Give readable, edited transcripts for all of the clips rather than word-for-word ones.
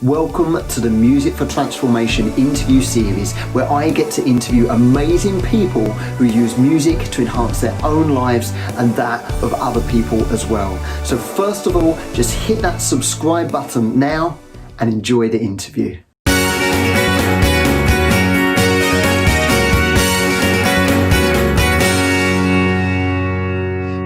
Welcome to the Music for Transformation interview series, where I get to interview amazing people who use music to enhance their own lives and that of other people as well. So first of all, just hit that subscribe button now and enjoy the interview.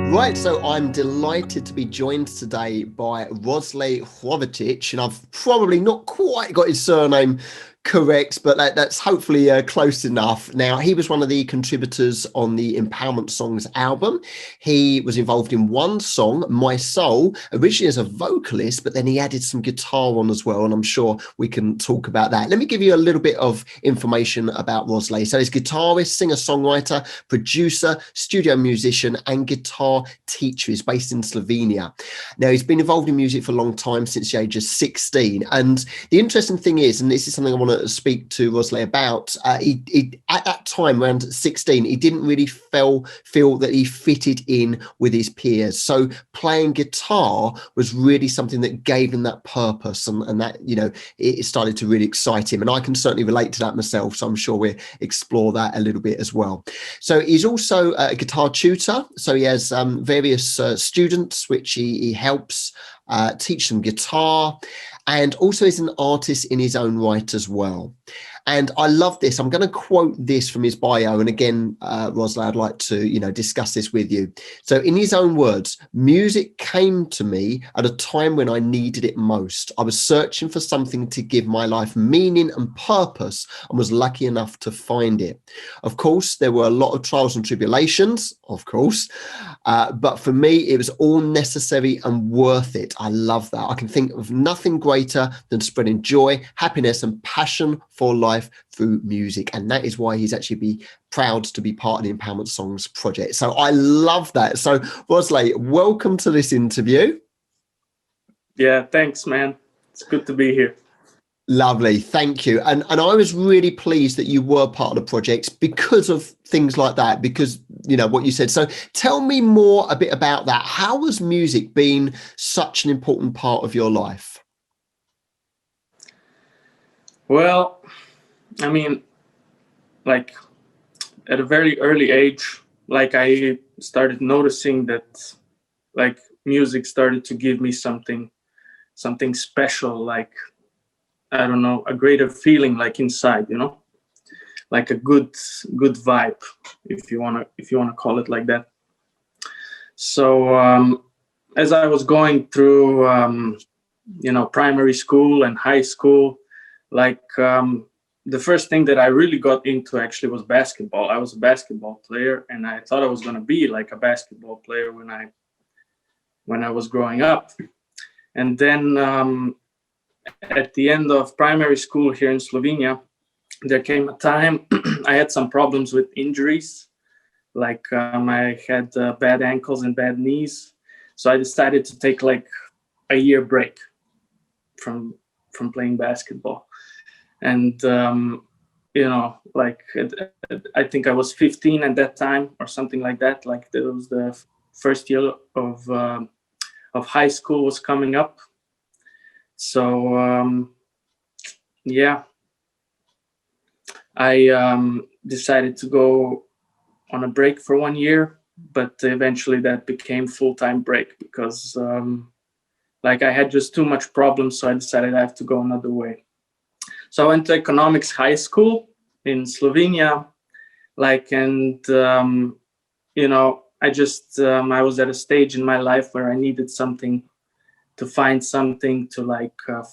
Right, so I'm delighted to be joined today by Rožle Hrovatič, and I've probably not quite got his surname correct, but that's hopefully close enough. Now, he was one of the contributors on the Empowerment Songs album. He was involved in one song, My Soul, originally as a vocalist, but then he added some guitar on as well, and I'm sure we can talk about that. Let me give you a little bit of information about Rozle. So he's guitarist, singer-songwriter, producer, studio musician, and guitar teacher. He's based in Slovenia. Now, he's been involved in music for a long time, since the age of 16. And the interesting thing is, and this is something I want to speak to Rozle about, he at that time, around 16, he didn't really feel that he fitted in with his peers. So playing guitar was really something that gave him that purpose, and that, you know, it started to really excite him. And I can certainly relate to that myself, so I'm sure we'll explore that a little bit as well. So he's also a guitar tutor. So he has various students which he helps teach them guitar, and also is an artist in his own right as well. And I love this. I'm going to quote this from his bio. And again, Rozle, I'd like to, discuss this with you. So in his own words, music came to me at a time when I needed it most. I was searching for something to give my life meaning and purpose, and was lucky enough to find it. Of course, there were a lot of trials and tribulations, of course, but for me, it was all necessary and worth it. I love that. I can think of nothing greater than spreading joy, happiness, and passion for life through music, and that is why he's actually proud to be part of the Empowerment Songs project. So I love that. So Rozle, welcome to this interview. Yeah, thanks, man. It's good to be here. Lovely, thank you. And I was really pleased that you were part of the project because of things like that, because what you said. So tell me a bit about that. How has music been such an important part of your life? Well, I mean, like at a very early age, like I started noticing that like music started to give me something special, like, I don't know, a greater feeling like inside, like a good vibe, if you want to call it like that. So as I was going through, primary school and high school, like the first thing that I really got into actually was basketball. I was a basketball player, and I thought I was going to be like a basketball player when I was growing up. And then at the end of primary school here in Slovenia, there came a time I had some problems with injuries. Like I had bad ankles and bad knees. So I decided to take like a year break from playing basketball. And, I think I was 15 at that time or something like that. Like that was the first year of high school was coming up. So, I decided to go on a break for 1 year, but eventually that became full-time break because I had just too much problems. So I decided I have to go another way. So I went to economics high school in Slovenia, I was at a stage in my life where I needed to find something to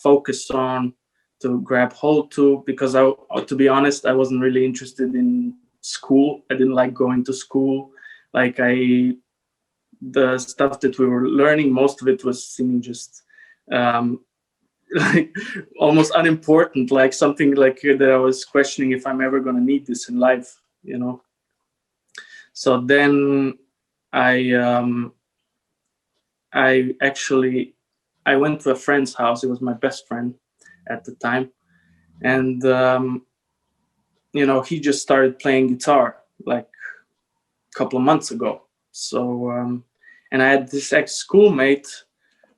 focus on, to grab hold to, because to be honest, I wasn't really interested in school. I didn't like going to school. The stuff that we were learning, most of it was seeming just almost unimportant, like something like that I was questioning if I'm ever going to need this in life, So then I went to a friend's house. It was my best friend at the time, and he just started playing guitar like a couple of months ago. So and I had this ex-schoolmate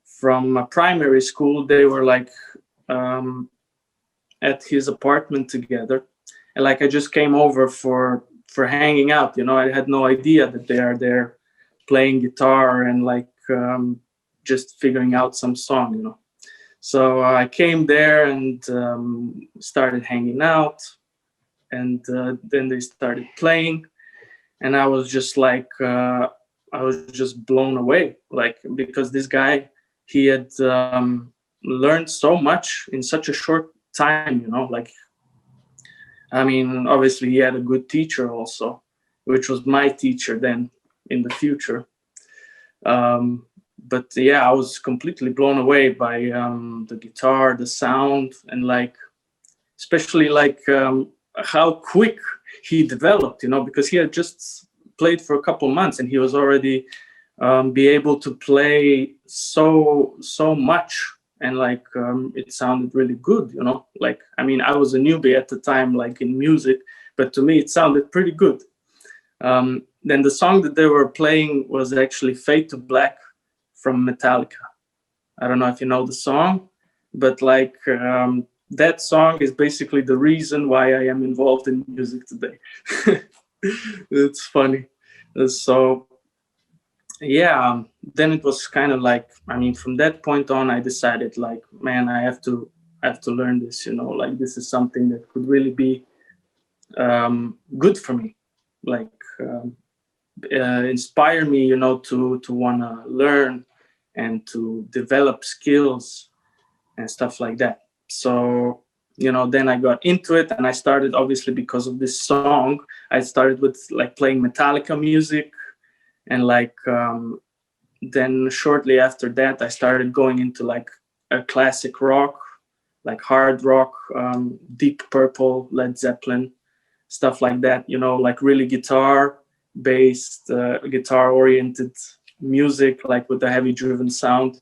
from primary school. They were like at his apartment together, and like I just came over for hanging out. I had no idea that they are there playing guitar and like just figuring out some song. So I came there and started hanging out, and then they started playing, and I was just like I was just blown away, like, because this guy, he had learned so much in such a short time. Like, I mean, obviously he had a good teacher also, which was my teacher then in the future. But yeah, I was completely blown away by the guitar, the sound, and like, especially like how quick he developed, because he had just played for a couple months and he was already be able to play so much. And like it sounded really good, like, I mean, I was a newbie at the time, like in music, but to me it sounded pretty good. Then the song that they were playing was actually Fade to Black from Metallica. I don't know if you know the song, but like that song is basically the reason why I am involved in music today. It's funny. So yeah, then it was kind of like, I mean, from that point on, I decided, like, man, I have to learn this, like, this is something that could really be good for me, like inspire me, to want to learn and to develop skills and stuff like that. So, then I got into it, and I started, obviously, because of this song, I started with like playing Metallica music. And like then shortly after that, I started going into like a classic rock, like hard rock, Deep Purple, Led Zeppelin, stuff like that, like really guitar-based, guitar-oriented music, like with a heavy driven sound,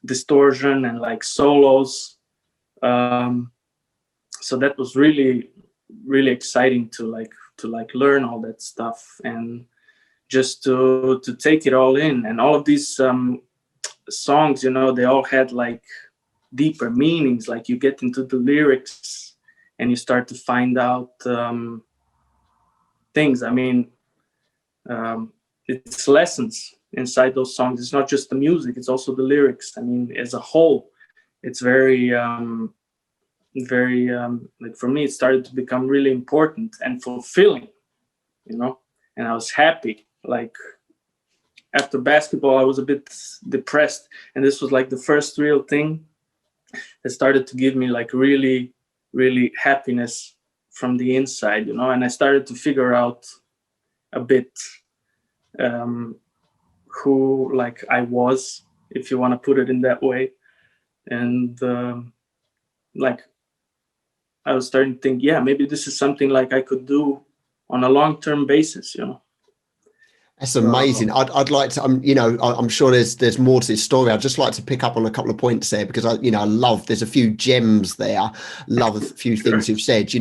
distortion, and like solos. So that was really, really exciting to learn all that stuff, and just to take it all in. And all of these songs, they all had like deeper meanings. Like, you get into the lyrics and you start to find out things. I mean, it's lessons inside those songs. It's not just the music, it's also the lyrics. I mean, as a whole, it's very like, for me, it started to become really important and fulfilling, and I was happy. Like, after basketball, I was a bit depressed, and this was like the first real thing that started to give me like really, really happiness from the inside, and I started to figure out a bit who like I was, if you want to put it in that way. And like, I was starting to think, yeah, maybe this is something like I could do on a long-term basis, That's amazing. I'd like to, I'm sure there's more to this story. I'd just like to pick up on a couple of points there, because I love, there's a few gems there. Love a few things you've said,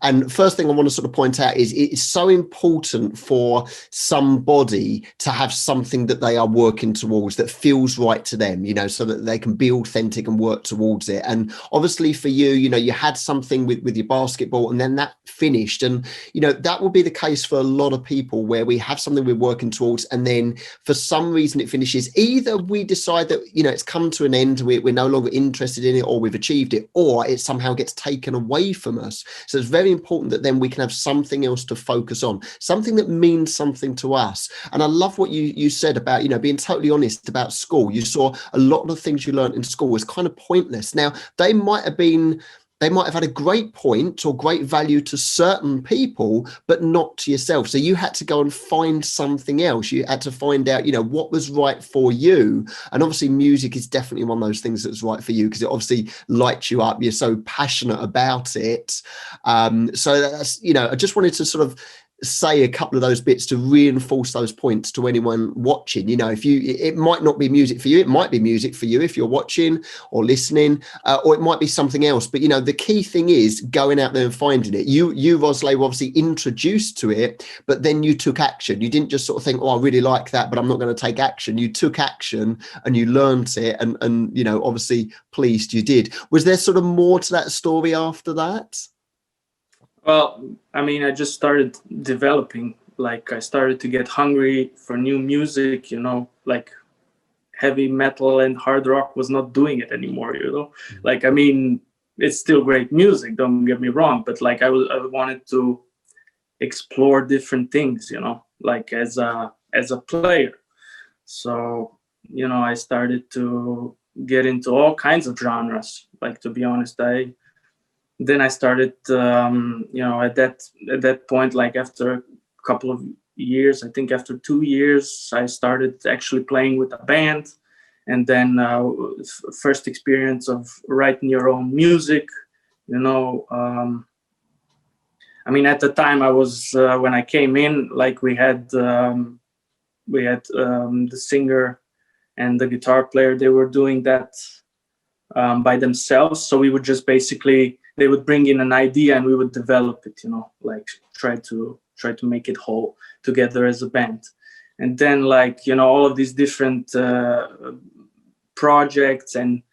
and first thing I want to sort of point out is it's so important for somebody to have something that they are working towards that feels right to them, so that they can be authentic and work towards it. And obviously for you, you had something with your basketball, and then that finished. And, that will be the case for a lot of people, where we have something we're working towards, and then for some reason it finishes. Either we decide that it's come to an end, we're no longer interested in it, or we've achieved it, or it somehow gets taken away from us. So it's very important that then we can have something else to focus on, something that means something to us. And I love what you said about being totally honest about school. You saw a lot of the things you learned in school was kind of pointless. Now, they might have had a great point or great value to certain people, but not to yourself. So you had to go and find something else. You had to find out, what was right for you. And obviously music is definitely one of those things that's right for you, because it obviously lights you up. You're so passionate about it. So that's, I just wanted to sort of say a couple of those bits to reinforce those points to anyone watching? You know, it might not be music for you, it might be music for you if you're watching or listening, or it might be something else. But, you know, the key thing is going out there and finding it. You, Rozle, were obviously introduced to it, but then you took action. You didn't just sort of think, oh, I really like that, but I'm not going to take action. You took action and you learned it, and you know, obviously pleased you did. Was there sort of more to that story after that? Well, I mean, I just started developing, like I started to get hungry for new music, you know, like heavy metal and hard rock was not doing it anymore, you know. Like, I mean, it's still great music, don't get me wrong, but like I wanted to explore different things, you know, like as a player. So, you know, I started to get into all kinds of genres. Like, to be honest, then I started, you know, at that point, like after a couple of years, I think after 2 years, I started actually playing with a band. And then first experience of writing your own music, you know. I mean, at the time I was, when I came in, like we had the singer and the guitar player, they were doing that by themselves. So we would just basically, they would bring in an idea and we would develop it, you know, like try to make it whole together as a band. And then, like, you know, all of these different projects and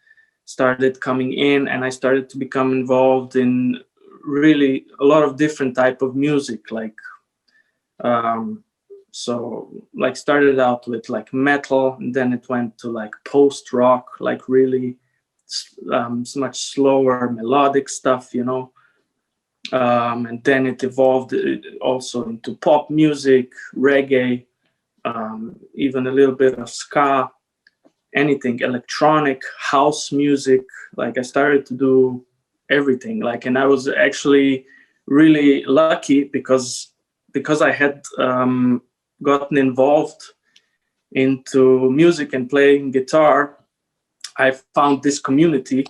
started coming in, and I started to become involved in really a lot of different type of music, like so like started out with like metal, and then it went to like post rock, like really much slower melodic stuff, you know. And then it evolved also into pop music, reggae, even a little bit of ska, anything, electronic, house music. Like I started to do everything. Like, and I was actually really lucky because I had gotten involved into music and playing guitar. I found this community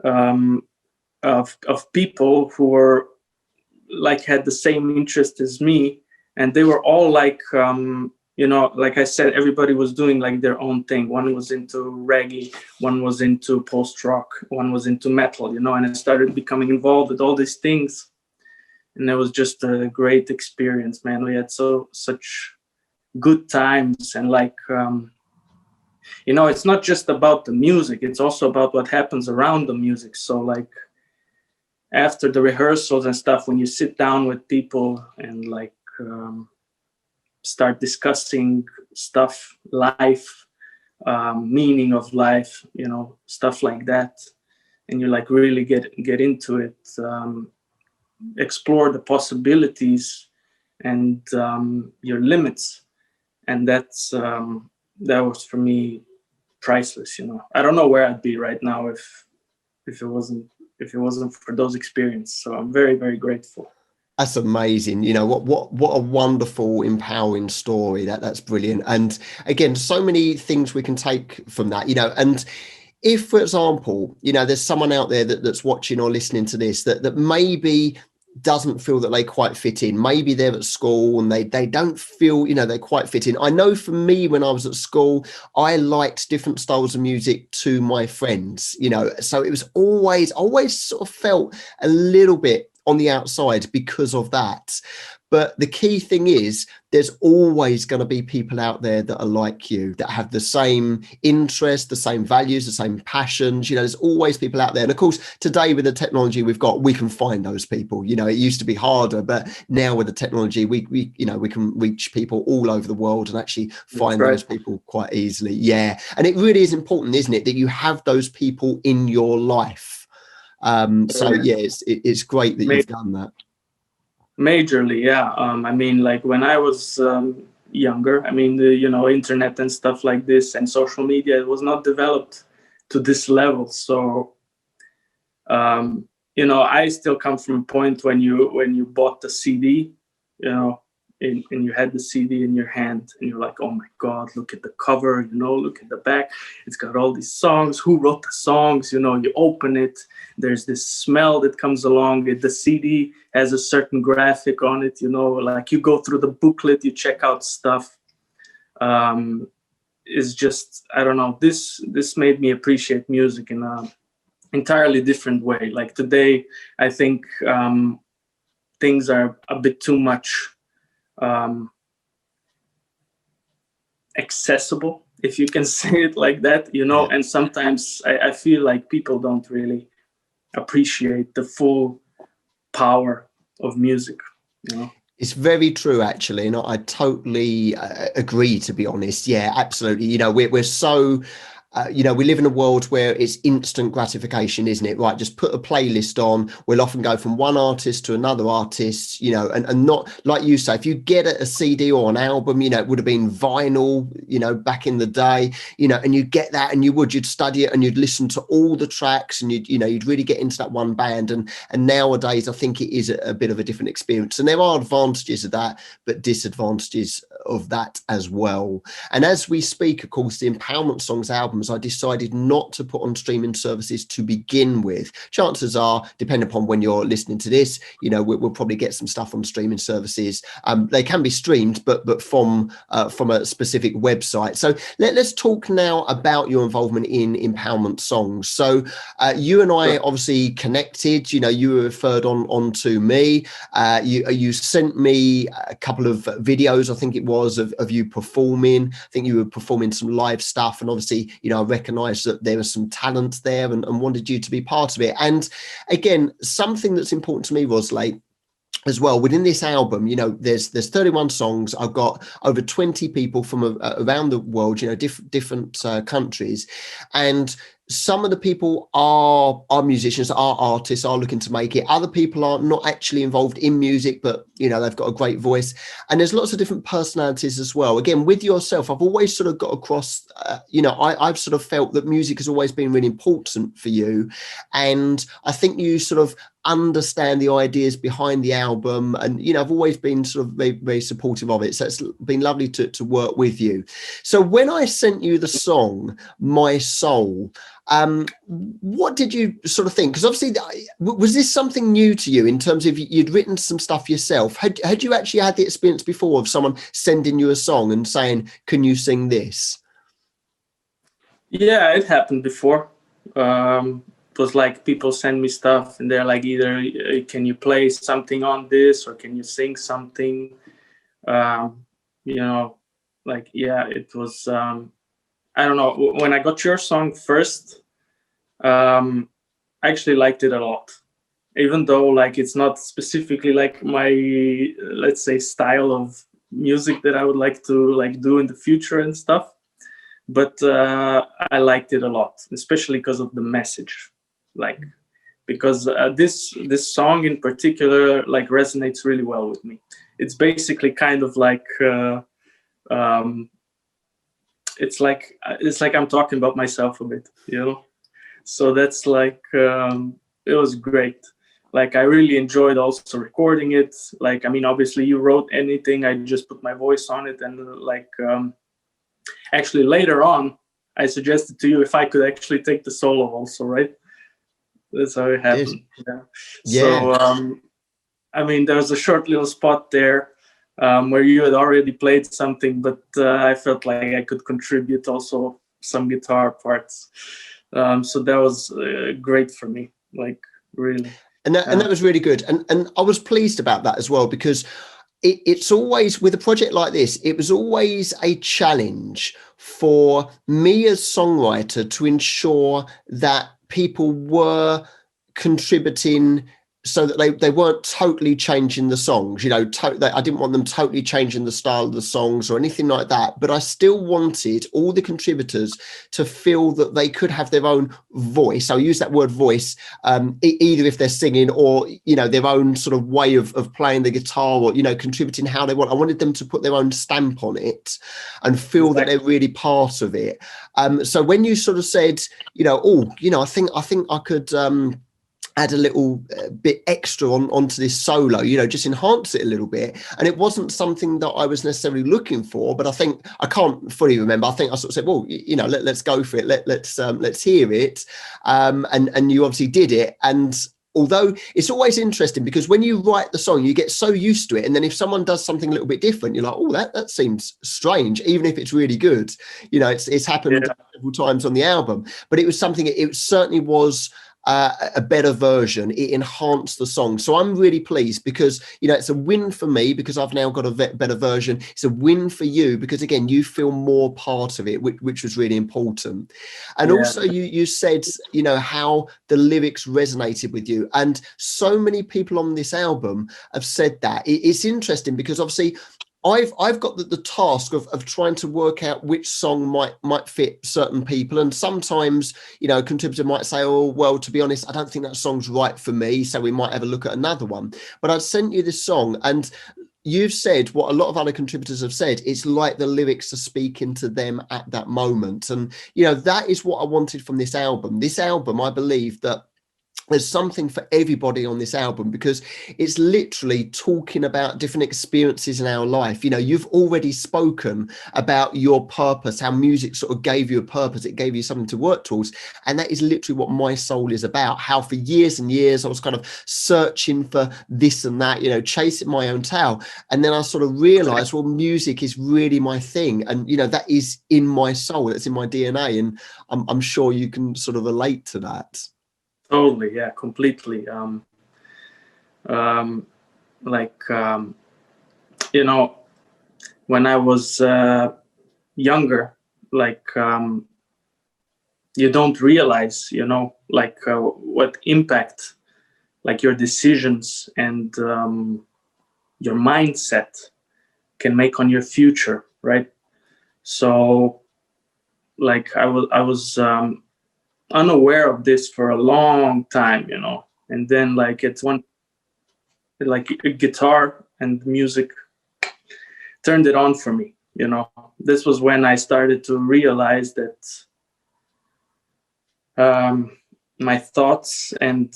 of people who were like had the same interest as me, and they were all like you know, like I said, everybody was doing like their own thing. One was into reggae, one was into post rock, one was into metal, you know. And I started becoming involved with all these things, and it was just a great experience, man. We had such good times, and like you know, it's not just about the music, it's also about what happens around the music. So like after the rehearsals and stuff, when you sit down with people and like start discussing stuff, life, meaning of life, you know, stuff like that, and you like really get into it, explore the possibilities and your limits, and that was for me priceless, you know. I don't know where I'd be right now if it wasn't for those experiences. So I'm very, very grateful. That's amazing. You know, what a wonderful, empowering story. That's brilliant. And again, so many things we can take from that, you know. And if, for example, you know, there's someone out there that's watching or listening to this that maybe doesn't feel that they quite fit in. Maybe they're at school and they don't feel, you know, they quite fit in. I know for me, when I was at school, I liked different styles of music to my friends, you know, so it was always sort of felt a little bit on the outside because of that. But the key thing is there's always going to be people out there that are like you, that have the same interests, the same values, the same passions. You know, there's always people out there. And of course, today with the technology we've got, we can find those people. You know, it used to be harder, but now with the technology, we you know, we can reach people all over the world and actually find those people quite easily. Yeah. And it really is important, isn't it, that you have those people in your life. So yeah, it's great that you've done that. Majorly, yeah. I mean, like when I was younger, I mean, the, you know, internet and stuff like this and social media, it was not developed to this level. So, you know, I still come from a point when you bought the CD, you know, and you had the CD in your hand, and you're like, oh my God, look at the cover, look at the back. It's got all these songs. Who wrote the songs? You open it. There's this smell that comes along. The CD has a certain graphic on it, like you go through the booklet, you check out stuff. It's just, I don't know, this made me appreciate music in a entirely different way. Like today, I think things are a bit too much accessible, if you can say it like that, and sometimes I feel like people don't really appreciate the full power of music. It's very true, actually, and I totally agree, to be honest. Yeah, absolutely. We're so we live in a world where it's instant gratification, isn't it? Right, just put a playlist on. We'll often go from one artist to another artist, and not, like you say, if you get a CD or an album, it would have been vinyl, back in the day, and you get that, and you'd study it, and you'd listen to all the tracks, and you'd really get into that one band. And nowadays, I think it is a bit of a different experience, and there are advantages of that, but disadvantages of that as well. And as we speak, of course, the Empowerment Songs albums, I decided not to put on streaming services to begin with. Chances are, depending upon when you're listening to this, we'll probably get some stuff on streaming services. They can be streamed, but from a specific website. So let's talk now about your involvement in Empowerment Songs. So you and I obviously connected. You were referred on to me. You sent me a couple of videos, I think it was, of you performing. I think you were performing some live stuff, and obviously, I recognised that there was some talent there, and wanted you to be part of it. And again, something that's important to me, Rozle, as well, within this album, there's 31 songs. I've got over 20 people from around the world, different countries, and some of the people are musicians, are artists, are looking to make it. Other people are not actually involved in music, but they've got a great voice. And there's lots of different personalities as well. Again, with yourself, I've always sort of got across, I've sort of felt that music has always been really important for you. And I think you sort of understand the ideas behind the album, and I've always been sort of very, very supportive of it, so it's been lovely to work with you. So when I sent you the song My Soul, what did you sort of think? Because obviously, was this something new to you in terms of you'd written some stuff yourself? Had you actually had the experience before of someone sending you a song and saying, can you sing this? Yeah, it happened before. It was like people send me stuff, and they're like, either can you play something on this, or can you sing something? It was, I don't know. When I got your song first, I actually liked it a lot, even though it's not specifically like my, let's say, style of music that I would like to do in the future and stuff. But I liked it a lot, especially because of the message. Because this song in particular resonates really well with me. It's basically kind of like it's like I'm talking about myself a bit, So that's it was great. I really enjoyed also recording it. Obviously you wrote anything, I just put my voice on it, and actually later on I suggested to you if I could actually take the solo also, right? That's how it happened. Yeah. So there was a short little spot there where you had already played something, but I felt like I could contribute also some guitar parts. So that was great for me, really. And that was really good. And I was pleased about that as well, because it's always, with a project like this, it was always a challenge for me as songwriter to ensure that people were contributing so that they weren't totally changing the songs. I didn't want them totally changing the style of the songs or anything like that, but I still wanted all the contributors to feel that they could have their own voice. I'll use that word voice, either if they're singing or, their own sort of way of playing the guitar, or, contributing how they want. I wanted them to put their own stamp on it and feel that they're really part of it. So when you sort of said, I think I could, add a little bit extra onto this solo, just enhance it a little bit. And it wasn't something that I was necessarily looking for, but I think, I can't fully remember, I think I sort of said, well, let's go for it, let's hear it. And you obviously did it. And although it's always interesting, because when you write the song, you get so used to it, and then if someone does something a little bit different, you're like, oh, that seems strange, even if it's really good. It's happened several times on the album, but it was something, it certainly was a better version. It enhanced the song. So I'm really pleased, because it's a win for me because I've now got a better version. It's a win for you because, again, you feel more part of it, which was really important. And also you said how the lyrics resonated with you, and so many people on this album have said that. It's interesting because obviously I've got the task of trying to work out which song might fit certain people, and sometimes a contributor might say, oh well, to be honest, I don't think that song's right for me, so we might have a look at another one. But I've sent you this song, and you've said what a lot of other contributors have said. It's like the lyrics are speaking to them at that moment, and that is what I wanted from this album. This album, I believe that there's something for everybody on this album, because it's literally talking about different experiences in our life. You've already spoken about your purpose, how music sort of gave you a purpose. It gave you something to work towards. And that is literally what My Soul is about. How for years and years, I was kind of searching for this and that, chasing my own tail. And then I sort of realized, well, music is really my thing. And, that is in my soul. It's in my DNA. And I'm sure you can sort of relate to that. Totally, yeah, completely. When I was younger, you don't realize, what impact, your decisions and your mindset can make on your future, right? So, I was unaware of this for a long time, and then it's one, a guitar and music turned it on for me. This was when I started to realize that my thoughts and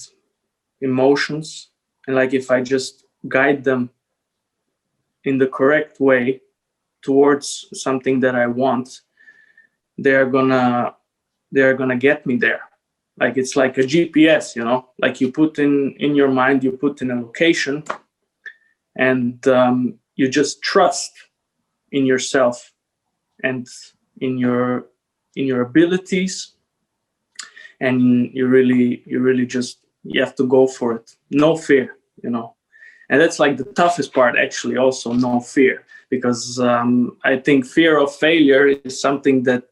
emotions, and if I just guide them in the correct way towards something that I want, they're gonna get me there. It's like a GPS, you put in your mind, you put in a location, and you just trust in yourself and in your abilities, and you really just, you have to go for it. No fear, and that's the toughest part, actually. Also, no fear, because I think fear of failure is something that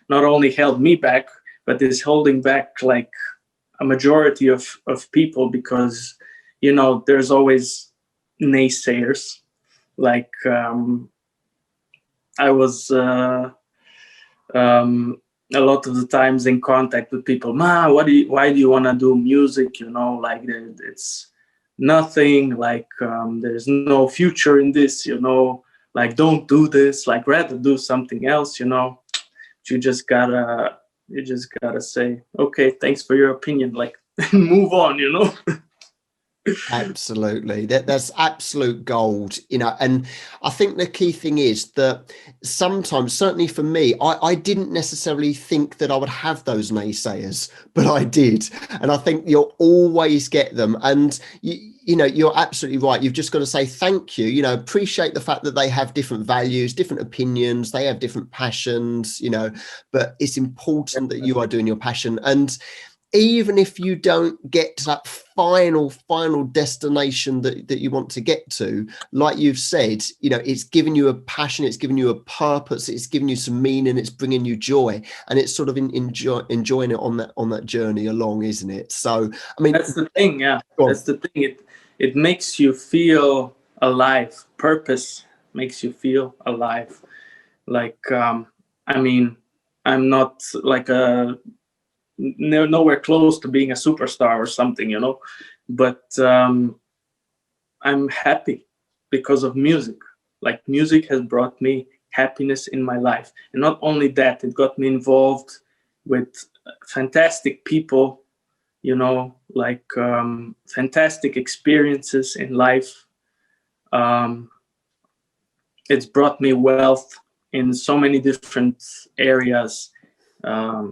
not only held me back, but is holding back a majority of people, because there's always naysayers. I was a lot of the times in contact with people. Why do you want to do music? It's nothing. There's no future in this. Don't do this. Rather do something else. You just gotta say, okay, thanks for your opinion, move on. Absolutely, that's absolute gold. And I think the key thing is that sometimes, certainly for me, I didn't necessarily think that I would have those naysayers, but I did. And I think you'll always get them. And you're absolutely right. You've just got to say thank you, appreciate the fact that they have different values, different opinions, they have different passions, but it's important that you are doing your passion. And even if you don't get to that final destination that you want to get to, like you've said, it's giving you a passion, it's giving you a purpose, it's giving you some meaning, it's bringing you joy, and it's sort of enjoying it on that journey along, isn't it? So, I mean, that's the thing. Yeah, that's the thing. It makes you feel alive. Purpose makes you feel alive. I'm not nowhere close to being a superstar or something, but I'm happy because of music. Music has brought me happiness in my life. And not only that, it got me involved with fantastic people like fantastic experiences in life. It's brought me wealth in so many different areas. I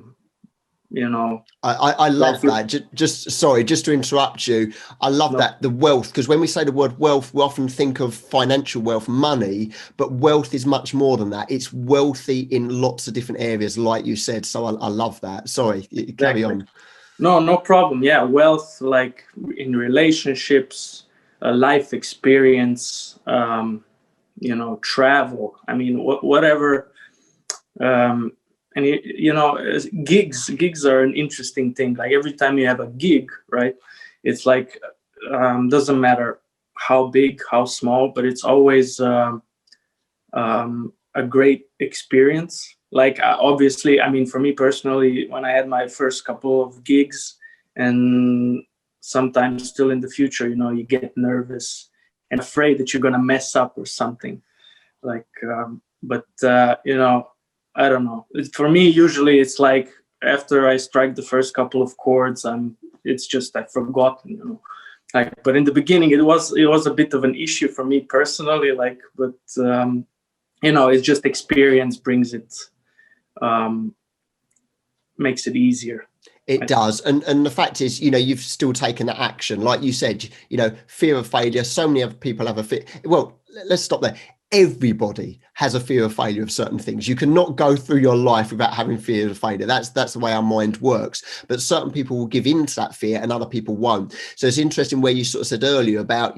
love that. Just to interrupt you. I love that, the wealth, because when we say the word wealth, we often think of financial wealth, money, but wealth is much more than that. It's wealthy in lots of different areas, like you said. So I love that. Sorry, carry on. No problem. Yeah, wealth, like in relationships, life experience, travel. I mean, whatever. And gigs are an interesting thing. Like every time you have a gig, right, it's like doesn't matter how big, how small, but it's always a great experience. Like obviously, I mean, for me personally, when I had my first couple of gigs, and sometimes still in the future, you get nervous and afraid that you're gonna mess up or something. Like, I don't know. For me, usually it's like after I strike the first couple of chords, I've forgotten, Like, but in the beginning, it was a bit of an issue for me personally. Like, but it's just experience brings it, makes it easier. It does. And the fact is, you've still taken that action. Like you said, fear of failure. So many other people have a fear. Well, let's stop there. Everybody has a fear of failure of certain things. You cannot go through your life without having fear of failure. That's the way our mind works. But certain people will give in to that fear and other people won't. So it's interesting where you sort of said earlier about,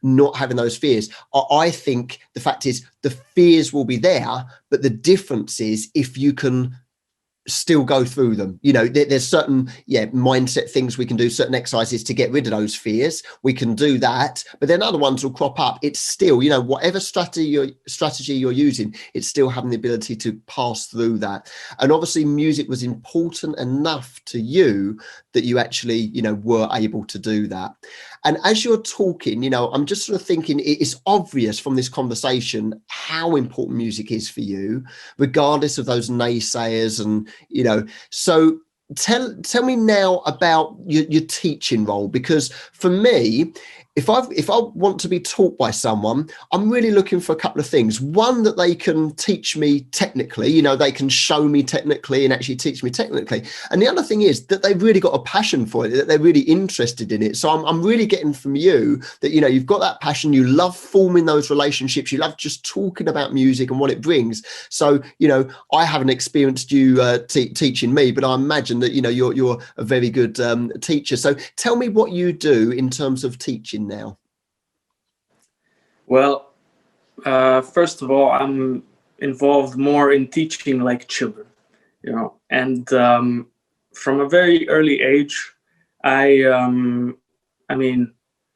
not having those fears. I think the fact is the fears will be there, but the difference is if you can still go through them. There's certain mindset things we can do, certain exercises to get rid of those fears. We can do that, but then other ones will crop up. It's still, whatever strategy you're using, it's still having the ability to pass through that. And obviously music was important enough to you that you actually were able to do that. And as you're talking, I'm just sort of thinking it's obvious from this conversation how important music is for you, regardless of those naysayers. And so tell me now about your teaching role, because for me, if I want to be taught by someone, I'm really looking for a couple of things. One, that they can teach me technically, they can show me technically and actually teach me technically. And the other thing is that they've really got a passion for it, that they're really interested in it. So I'm really getting from you that, you've got that passion, you love forming those relationships, you love just talking about music and what it brings. So, I haven't experienced you teaching me, but I imagine that, you're a very good teacher. So tell me what you do in terms of teaching now. Well, first of all, I'm involved more in teaching like children, and from a very early age, early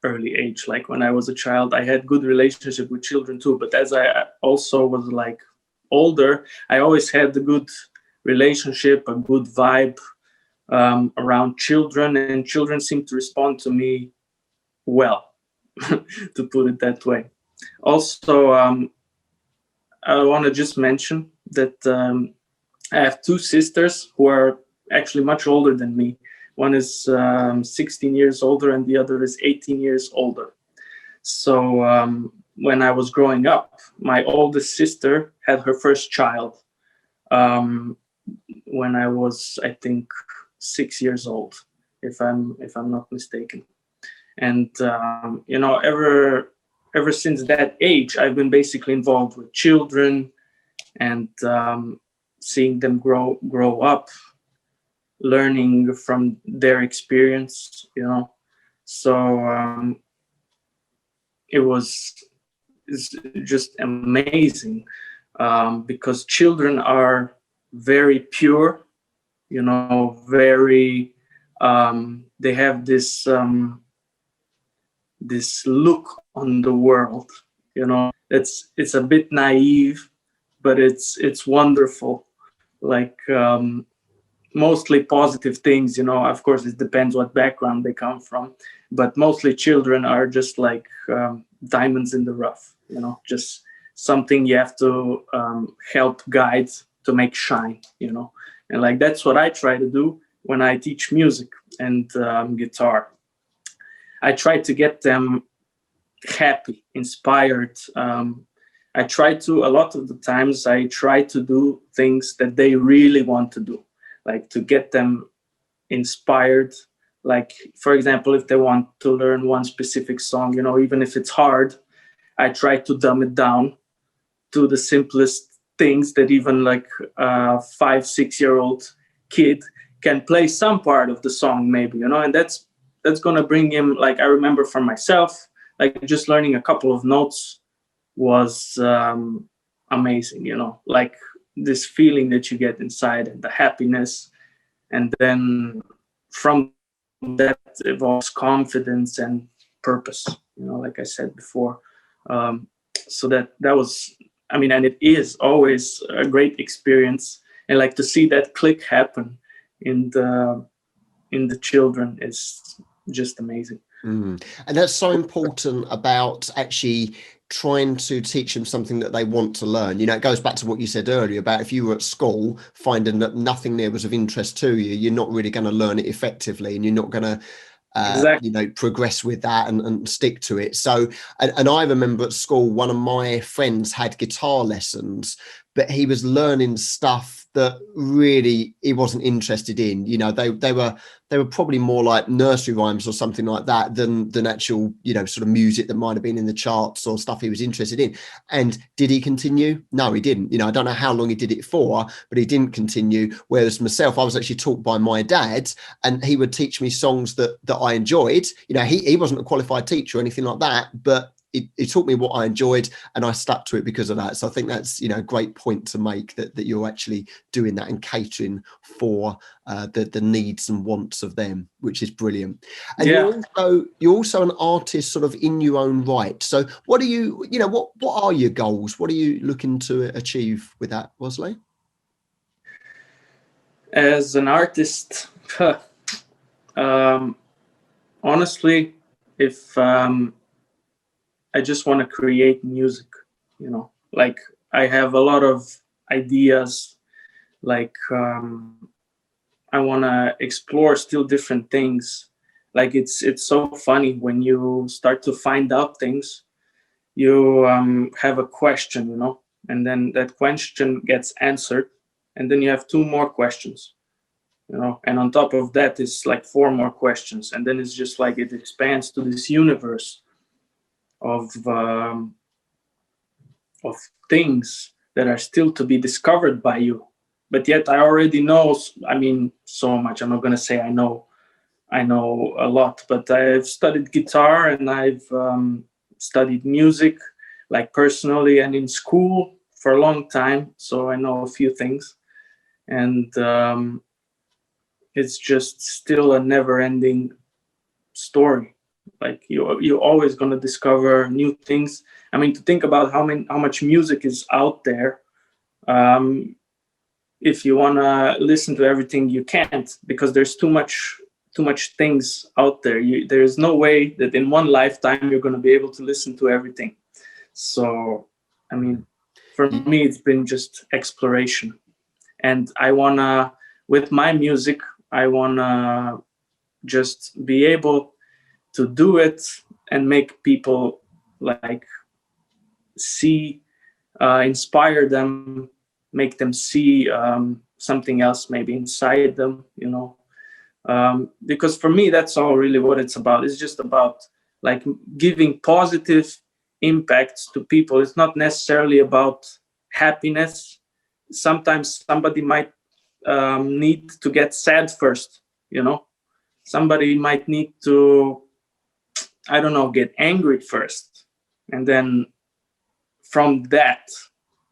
age, like when I was a child, I had good relationship with children too. But as I also was like older, I always had the good relationship, a good vibe around children, and children seem to respond to me well, to put it that way. Also, I want to just mention that I have two sisters who are actually much older than me. One is 16 years older and the other is 18 years older. So when I was growing up, my oldest sister had her first child when I was, I think, 6 years old, if I'm not mistaken. And ever since that age, I've been basically involved with children and seeing them grow up, learning from their experience, So it's just amazing because children are very pure, very they have this this look on the world, it's a bit naive, but it's wonderful, like mostly positive things, of course it depends what background they come from, but mostly children are just like diamonds in the rough, just something you have to help guide to make shine, and like that's what I try to do. when I teach music and guitar. I try to get them happy, inspired. I try to, a lot of the times, I try to do things that they really want to do, like to get them inspired. Like, for example, if they want to learn one specific song, even if it's hard, I try to dumb it down to the simplest things that even like a 5-6-year-old kid can play some part of the song, maybe, and that's going to bring him, like, I remember for myself, like just learning a couple of notes was amazing, like this feeling that you get inside and the happiness. And then from that evolves confidence and purpose, like I said before. So that was, and it is always a great experience. And like to see that click happen in the children is just amazing. And that's so important about actually trying to teach them something that they want to learn. It goes back to what you said earlier about if you were at school finding that nothing there was of interest to you, you're not really going to learn it effectively, and you're not going to exactly. Progress with that and stick to it. So, and I remember at school, one of my friends had guitar lessons, but he was learning stuff that really he wasn't interested in. They were probably more like nursery rhymes or something like that than actual, sort of music that might have been in the charts or stuff he was interested in. And did he continue? No, he didn't. I don't know how long he did it for, but he didn't continue. Whereas myself, I was actually taught by my dad, and he would teach me songs that I enjoyed. He wasn't a qualified teacher or anything like that, but it taught me what I enjoyed, and I stuck to it because of that. So I think that's, a great point to make, that you're actually doing that and catering for the needs and wants of them, which is brilliant. And you're also an artist sort of in your own right. So what do you, what are your goals? What are you looking to achieve with that, Rozle? As an artist, honestly, if I just want to create music, like I have a lot of ideas, like I want to explore still different things. Like it's so funny when you start to find out things, you have a question, and then that question gets answered, and then you have 2 more questions, and on top of that is like 4 more questions, and then it's just like it expands to this universe of things that are still to be discovered by you. But yet I already know, so much. I'm not going to say I know a lot, but I've studied guitar and I've studied music, like personally and in school for a long time. So I know a few things, and it's just still a never-ending story. Like you're always going to discover new things. To think about how much music is out there. If you want to listen to everything, you can't, because there's too much things out there. There is no way that in one lifetime you're going to be able to listen to everything. So, for me, it's been just exploration. And I want to, with my music, I want to just be able to do it and make people like see, inspire them, make them see something else maybe inside them, because for me, that's all really what it's about. It's just about like giving positive impacts to people. It's not necessarily about happiness. Sometimes somebody might need to get sad first, somebody might need to, I don't know, get angry first, and then from that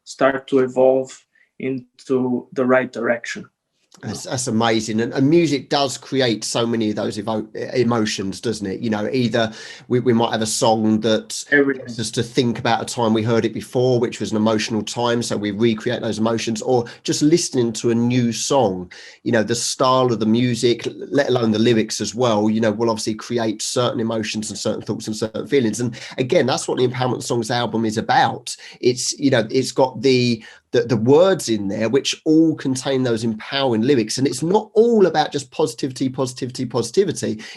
start to evolve into the right direction. That's amazing. And music does create so many of those emotions, doesn't it? Either we might have a song that gets us to think about a time we heard it before, which was an emotional time, so we recreate those emotions, or just listening to a new song, the style of the music, let alone the lyrics as well, will obviously create certain emotions and certain thoughts and certain feelings. And again, that's what the Empowerment Songs album is about. It's, it's got the the words in there, which all contain those empowering lyrics. And it's not all about just positivity.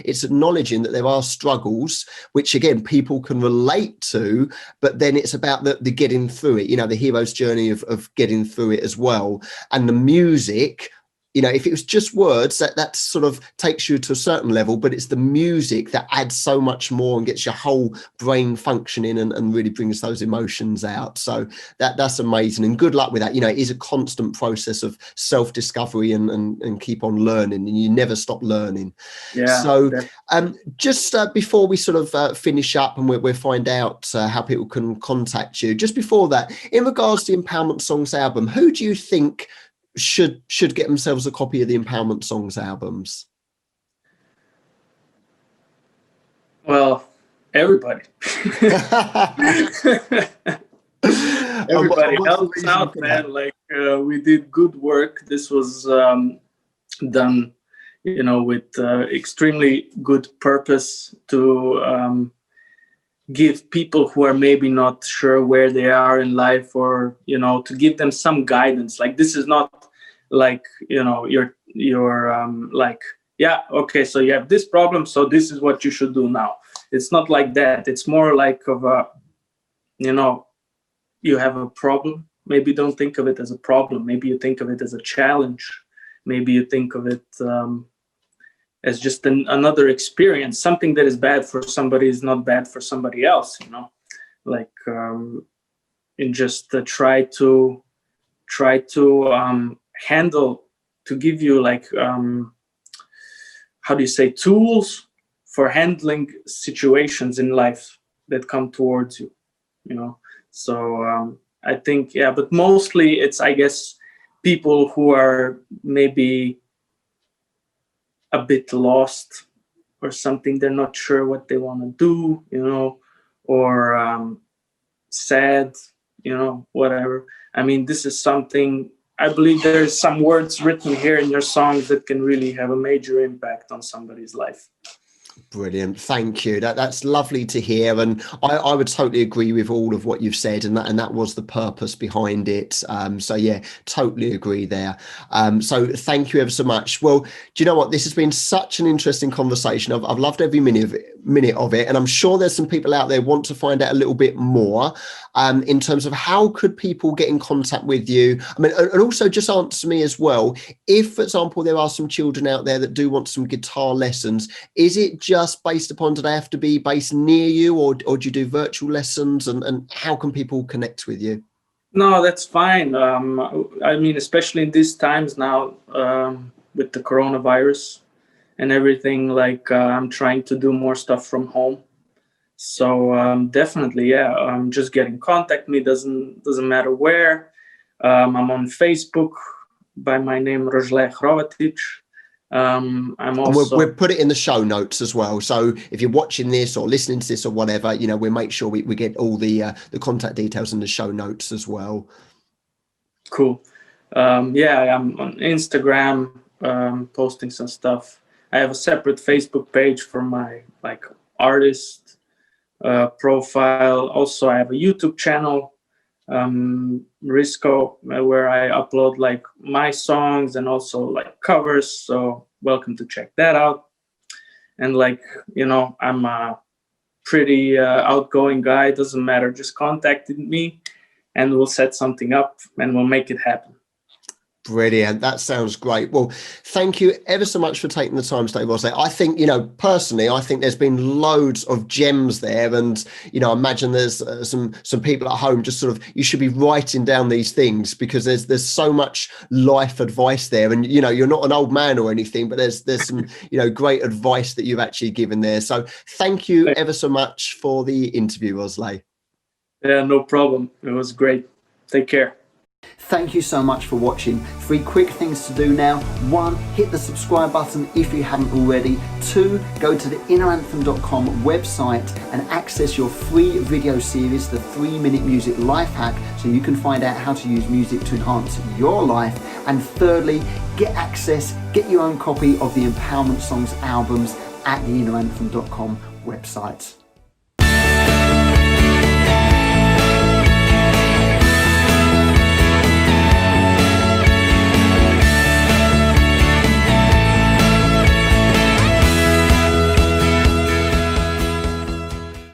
It's acknowledging that there are struggles, which again, people can relate to, but then it's about the getting through it, the hero's journey of getting through it as well. And the music, if it was just words, that sort of takes you to a certain level, but it's the music that adds so much more and gets your whole brain functioning and really brings those emotions out. So that's amazing. And good luck with that. It is a constant process of self-discovery and keep on learning, and you never stop learning. Yeah. So just before we sort of finish up and we'll find out how people can contact you, just before that, in regards to the Empowerment Songs album, who do you think should get themselves a copy of the Empowerment Songs albums? Well, everybody. Everybody help us out, man. Like we did good work. This was done, with extremely good purpose to give people who are maybe not sure where they are in life, or to give them some guidance. Like, this is not like you're like, yeah, okay, so you have this problem, so this is what you should do now. It's not like that. It's more like of a you have a problem, maybe don't think of it as a problem, maybe you think of it as a challenge, maybe you think of it as just another experience. Something that is bad for somebody is not bad for somebody else, like and just try to handle, to give you like how do you say, tools for handling situations in life that come towards you, so I think, yeah, but mostly it's, I guess, people who are maybe a bit lost or something. They're not sure what they want to do, or sad, whatever. I mean, this is something, I believe there's some words written here in your songs that can really have a major impact on somebody's life. Brilliant. Thank you. That's lovely to hear. And I would totally agree with all of what you've said. And that was the purpose behind it. So yeah, totally agree there. So thank you ever so much. Well, do you know what? This has been such an interesting conversation. I've loved every minute of it. And I'm sure there's some people out there who want to find out a little bit more in terms of how could people get in contact with you. I mean, and also just answer me as well. If, for example, there are some children out there that do want some guitar lessons, is it just based upon, do they have to be based near you, or do you do virtual lessons, and how can people connect with you? No, that's fine. I mean, especially in these times now with the coronavirus and everything, like I'm trying to do more stuff from home. So definitely, yeah, just get in contact me, doesn't matter where. I'm on Facebook by my name, Rožle Hrovatič. I'm also, we'll put it in the show notes as well. So if you're watching this or listening to this or whatever, we'll make sure we get all the contact details in the show notes as well. Cool. Yeah, I'm on Instagram posting some stuff. I have a separate Facebook page for my artist profile. Also, I have a YouTube channel, Risco, where I upload my songs and also covers. So welcome to check that out. And I'm a pretty outgoing guy. Doesn't matter, just contact me and we'll set something up and we'll make it happen. Brilliant. That sounds great. Well, thank you ever so much for taking the time today, Rozle. I think, personally, I think there's been loads of gems there. And, I imagine there's some people at home just sort of, you should be writing down these things because there's so much life advice there. And, you're not an old man or anything, but there's some, great advice that you've actually given there. So thank you ever so much for the interview, Rozle. Yeah, no problem. It was great. Take care. Thank you so much for watching. 3 quick things to do now. 1, hit the subscribe button if you haven't already. 2, go to the inneranthem.com website and access your free video series, the 3-minute music life hack, so you can find out how to use music to enhance your life. And thirdly, get your own copy of the Empowerment Songs albums at the inneranthem.com website.